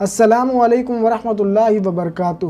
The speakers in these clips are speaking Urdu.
السلام علیکم ورحمۃ اللہ وبرکاتہ۔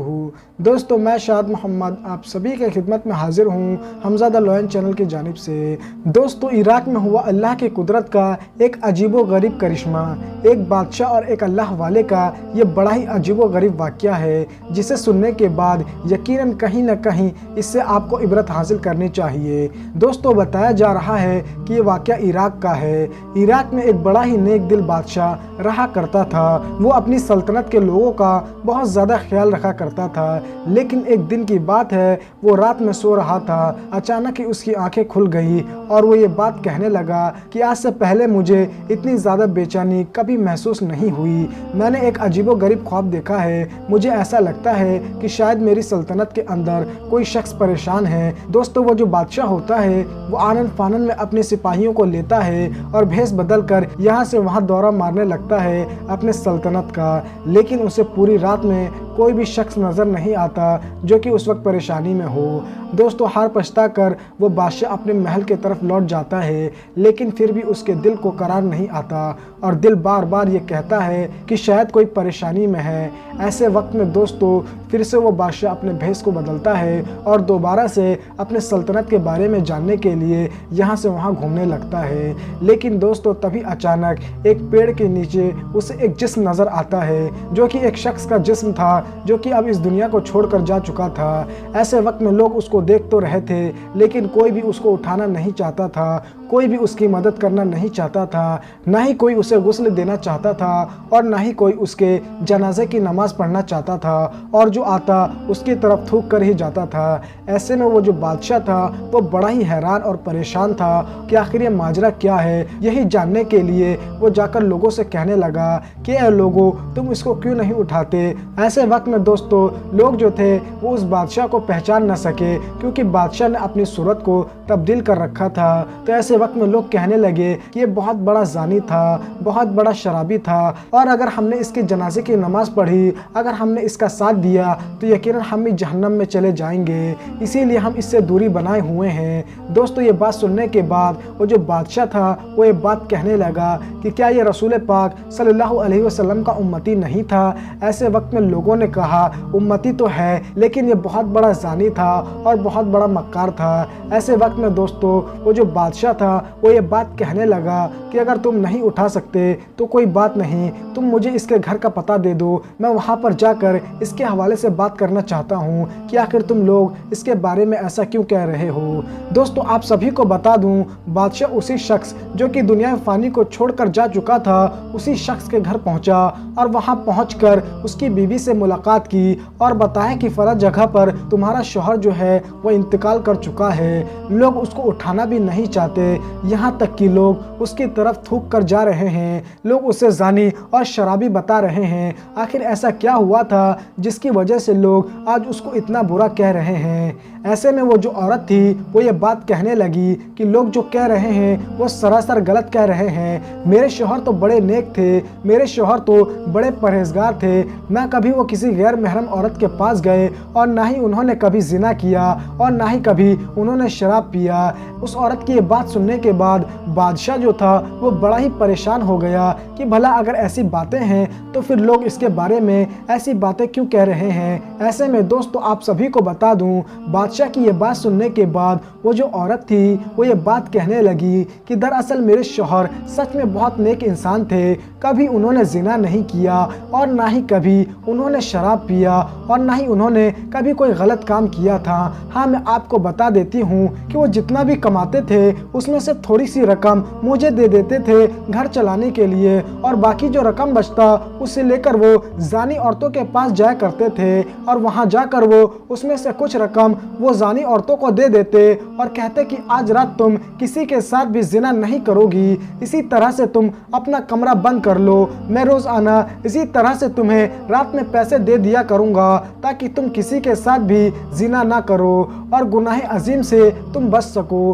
دوستو میں شاد محمد آپ سبھی کے خدمت میں حاضر ہوں حمزہ دا لوئن چینل کی جانب سے۔ دوستو عراق میں ہوا اللہ کی قدرت کا ایک عجیب و غریب کرشمہ، ایک بادشاہ اور ایک اللہ والے کا یہ بڑا ہی عجیب و غریب واقعہ ہے، جسے سننے کے بعد یقیناً کہیں نہ کہیں اس سے آپ کو عبرت حاصل کرنی چاہیے۔ دوستو بتایا جا رہا ہے کہ یہ واقعہ عراق کا ہے۔ عراق میں ایک بڑا ہی نیک دل بادشاہ رہا کرتا تھا۔ وہ اپنی سلطنت کے لوگوں کا بہت زیادہ خیال رکھا کرتا تھا، لیکن ایک دن کی بات ہے، وہ رات میں سو رہا تھا، اچانک ہی اس کی آنکھیں کھل گئی اور وہ یہ بات کہنے لگا کہ آج سے پہلے مجھے اتنی زیادہ بے چینی کبھی محسوس نہیں ہوئی۔ میں نے ایک عجیب و غریب خواب دیکھا ہے۔ مجھے ایسا لگتا ہے کہ شاید میری سلطنت کے اندر کوئی شخص پریشان ہے۔ دوستو وہ جو بادشاہ ہوتا ہے وہ آنن فانن میں اپنے سپاہیوں کو لیتا ہے اور بھیس بدل کر یہاں سے وہاں دورہ مارنے لگتا ہے اپنے سلطنت کا، لیکن اسے پوری رات میں کوئی بھی شخص نظر نہیں آتا جو کہ اس وقت پریشانی میں ہو۔ دوستو ہار پچھتا کر وہ بادشاہ اپنے محل کے طرف لوٹ جاتا ہے، لیکن پھر بھی اس کے دل کو قرار نہیں آتا اور دل بار بار یہ کہتا ہے کہ شاید کوئی پریشانی میں ہے۔ ایسے وقت میں دوستو پھر سے وہ بادشاہ اپنے بھیس کو بدلتا ہے اور دوبارہ سے اپنے سلطنت کے بارے میں جاننے کے لیے یہاں سے وہاں گھومنے لگتا ہے، لیکن دوستو تبھی اچانک ایک پیڑ کے نیچے اسے ایک جسم نظر آتا ہے جو کہ ایک شخص کا جسم تھا جو کہ اب اس دنیا کو چھوڑ کر جا چکا تھا۔ ایسے وقت میں لوگ اس کو دیکھ تو رہے تھے، لیکن کوئی بھی اس کو اٹھانا نہیں چاہتا تھا، کوئی بھی اس کی مدد کرنا نہیں چاہتا تھا، نہ ہی کوئی اسے غسل دینا چاہتا تھا اور نہ ہی کوئی اس کے جنازے کی نماز پڑھنا چاہتا تھا، اور جو آتا اس کی طرف تھوک کر ہی جاتا تھا۔ ایسے میں وہ جو بادشاہ تھا وہ بڑا ہی حیران اور پریشان تھا کہ آخر یہ ماجرا کیا ہے۔ یہی جاننے کے لیے وہ جا کر لوگوں سے کہنے لگا کہ اے لوگو تم اس کو کیوں نہیں اٹھاتے۔ ایسے وقت میں دوستو لوگ جو تھے وہ اس بادشاہ کو پہچان نہ سکے، کیونکہ بادشاہ نے اپنی صورت کو تبدیل کر رکھا تھا۔ تو ایسے وقت میں لوگ کہنے لگے کہ یہ بہت بڑا زانی تھا، بہت بڑا شرابی تھا، اور اگر ہم نے اس کے جنازے کی نماز پڑھی، اگر ہم نے اس کا ساتھ دیا تو یقیناً ہم بھی جہنم میں چلے جائیں گے، اسی لیے ہم اس سے دوری بنائے ہوئے ہیں۔ دوستو یہ بات سننے کے بعد وہ جو بادشاہ تھا وہ یہ بات کہنے لگا کہ کیا یہ رسول پاک صلی اللہ علیہ وسلم کا امتی نہیں تھا؟ ایسے وقت میں لوگوں نے کہا امتی تو ہے، لیکن یہ بہت بڑا زانی تھا اور بہت بڑا مکار تھا۔ ایسے وقت میں دوستو وہ جو بادشاہ تھا وہ یہ بات کہنے لگا کہ اگر تم نہیں اٹھا سکتے تو کوئی بات نہیں، تم مجھے اس کے گھر کا پتہ دے دو، میں وہاں پر جا کر اس کے حوالے سے بات کرنا چاہتا ہوں کہ آخر تم لوگ اس کے بارے میں ایسا کیوں کہہ رہے ہو۔ دوستو آپ سبھی کو بتا دوں بادشاہ اسی شخص جو کہ دنیا فانی کو چھوڑ کر جا چکا تھا اسی شخص کے گھر پہنچا اور وہاں پہنچ کر اس کی بیوی سے ملاقات کی اور بتایا کہ فلاں جگہ پر تمہارا شوہر جو ہے وہ انتقال کر چکا ہے۔ لوگ اس کو اٹھانا بھی نہیں چاہتے، یہاں تک کہ لوگ اس کی طرف تھوک کر جا رہے ہیں، لوگ اسے زانی اور شرابی بتا رہے ہیں۔ آخر ایسا کیا ہوا تھا جس کی وجہ سے لوگ آج اس کو اتنا برا کہہ رہے ہیں؟ ایسے میں وہ جو عورت تھی وہ یہ بات کہنے لگی کہ لوگ جو کہہ رہے ہیں وہ سراسر غلط کہہ رہے ہیں۔ میرے شوہر تو بڑے نیک تھے، میرے شوہر تو بڑے پرہیزگار تھے، نہ کبھی وہ کسی غیر محرم عورت کے پاس گئے اور نہ ہی انہوں نے کبھی زنا کیا اور نہ ہی کبھی انہوں نے شراب پیا۔ اس عورت کی یہ بات سننے کے بعد بادشاہ جو تھا وہ بڑا ہی پریشان ہو گیا کہ بھلا اگر ایسی باتیں ہیں تو پھر لوگ اس کے بارے میں ایسی باتیں کیوں کہہ رہے ہیں۔ ایسے میں دوستو آپ سبھی کو بتا دوں بادشاہ کی یہ بات سننے کے بعد وہ جو عورت تھی وہ یہ بات کہنے لگی کہ دراصل میرے شوہر سچ میں بہت نیک انسان تھے، کبھی انہوں نے زنا نہیں کیا اور نہ ہی کبھی انہوں نے شراب پیا اور نہ ہی انہوں نے کبھی کوئی غلط کام کیا تھا۔ ہاں میں آپ کو بتا دیتی ہوں کہ وہ جتنا بھی کماتے تھے اس میں سے تھوڑی سی رقم مجھے دے دیتے تھے گھر چلانے کے لیے، اور باقی جو رقم بچتا اسے لے کر وہ زانی عورتوں کے پاس جایا کرتے تھے اور وہاں جا کر وہ اس میں سے کچھ رقم وہ زانی عورتوں کو دے دیتے اور کہتے کہ آج رات تم کسی کے ساتھ بھی زنا نہیں کرو گی، اسی طرح سے تم اپنا کمرہ بند کر لو، میں روزانہ اسی طرح سے تمہیں رات میں پیسے دے دیا کروں گا تاکہ تم کسی کے ساتھ بھی زنا نہ کرو اور گناہ عظیم سے تم بچ سکو۔